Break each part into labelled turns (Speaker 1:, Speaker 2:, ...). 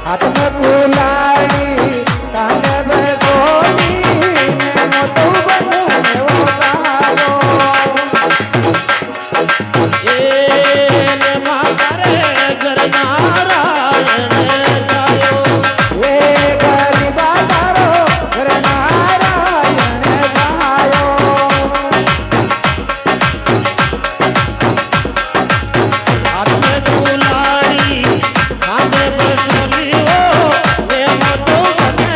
Speaker 1: હાથમાં કુલાડી કાંડે બેસોની મોટું બને એવો તારો
Speaker 2: એ ને મારે ઘર નારાયણ જાયો
Speaker 1: એ ગરીબા તારો ઘર નારાયણ જાયો
Speaker 2: હાથમે કુલાડી કાંધે બસોલી હો ને મોટો બને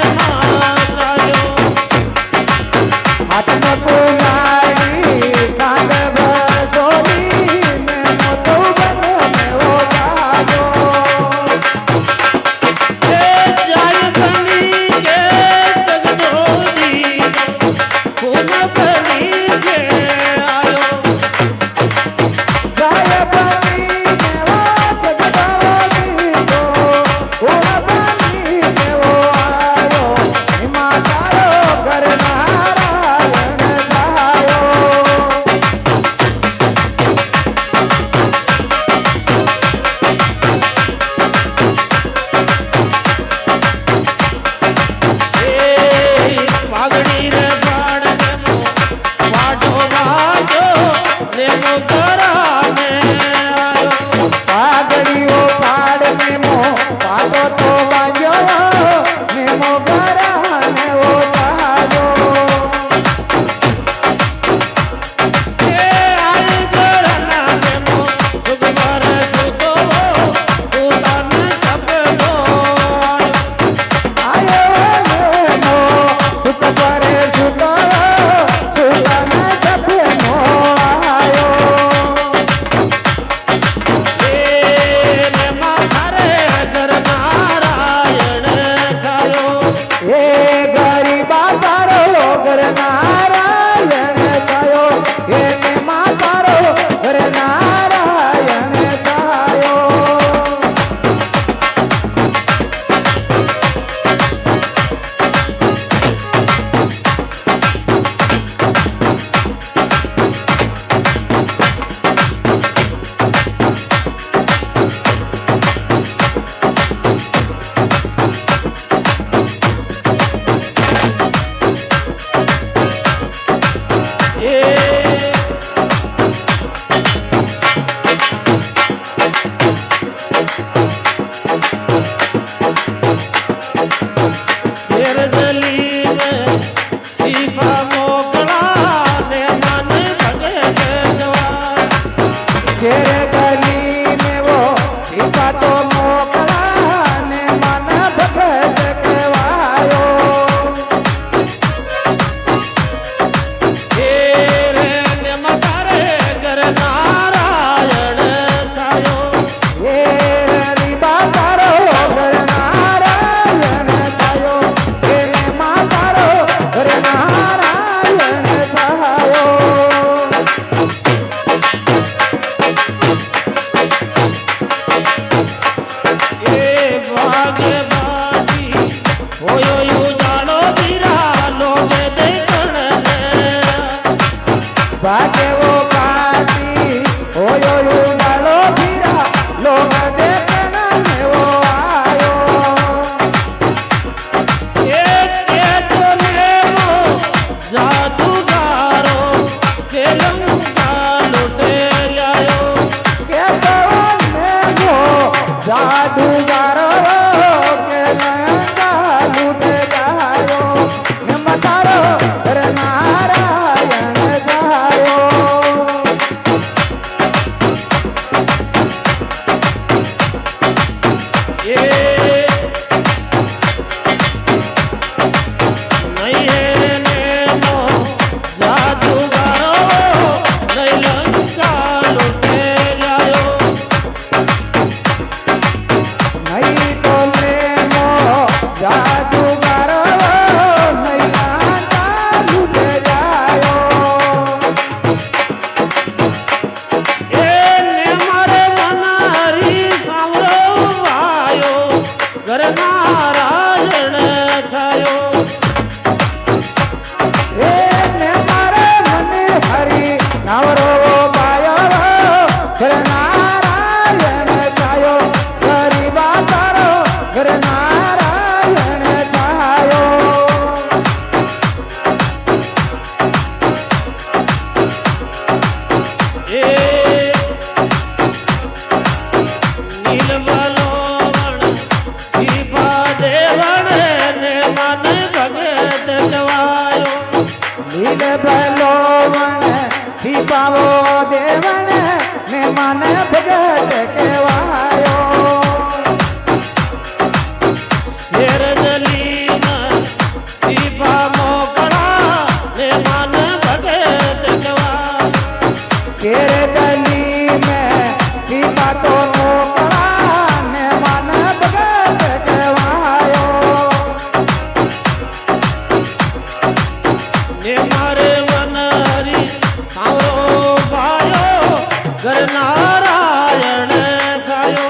Speaker 2: જાયો
Speaker 1: હાથમાં કુલાડી કાંડે બેસોની મોટું બને એવો તારો
Speaker 2: એ જાય બની કે જગદોરી પૂન બની કે આયો
Speaker 1: જાય બની નેવો જગદોરી તો ઓળા બની નેવો આયો એમાં તારો ઘર નારાયણ જાયો
Speaker 2: એ પાઘડી રે બાણ ને વાડો વાજો ને મોકરા ને આયો
Speaker 1: પાઘડીઓ પાડ નેમો પાડો તો વાગ્યો નેમો ગરા નેવો તારો
Speaker 2: એ આઈ ઘરના ને મો સુગવાર સુતો પોતાને સપનો
Speaker 1: આયો નેમો સુત કરે સુતો સુતાને જપનો આયો
Speaker 2: એ ને મારે ઘર નારાયણ જાયો
Speaker 1: એ ગરીબા તારો ઘર નારાયણ થયો એને માં તારો ઘર નારાયણ થયો
Speaker 2: એ ફેર જલીને દીપા મોકળા ને મન ભગે જવા
Speaker 1: શેર ગલી નેવો દીપા તો મોકલા ને મન ભગત કહેવાયો
Speaker 2: એ રે ને મારે ઘર નારાયણ જાયો
Speaker 1: એ ગરીબા તારો ઘર નારાયણ થયો એને માં તારો ઘર નારાયણ થયો
Speaker 2: એ ભાગે બાજી હોયો યુજાણો ધીરા લોગે દેખણ ને
Speaker 1: ભાગ્યવો કાતી ઓયો ઉડાલો ફીરા લોક દેખના નેવો આયો
Speaker 2: કે તો નેમો જાદુગારો કે લંકા લૂટે લાયો
Speaker 1: કે તો નેવો જાદુગારો કે લંકા લૂટે જાયો ને મતારો ઘર નારાયણ જાયો
Speaker 2: એ નહીં હે નેમો જાદુગારો નહીં લંકા લૂટે લાયો
Speaker 1: નહીં તો નેમો જાદુગારો નહીં લંકા લૂટે જાયો
Speaker 2: એ ને મારે મનારી સાંભળો આયો ઘર નારાયણ થયો
Speaker 1: એને મારે મને હરી સાવરો પાયો ઘર નારાયણ થયો ગરીબા તારો ઘર ના બાવો દેવને ને મને ભગત કહેવાયો
Speaker 2: ઘેર દલીમાં દીપા મોકળા ને મન ભગત કહેવાય.
Speaker 1: શેર ગલી મેં સીતા તો મોકળા ને મન ભગત કહેવાયો
Speaker 2: ને મારે વનહરી સાવરો ભાયો ઘર નારાયણ થયો.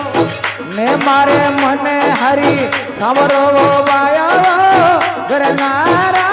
Speaker 1: ને મારે મને હરી સાવરો વાયો ઘર નારા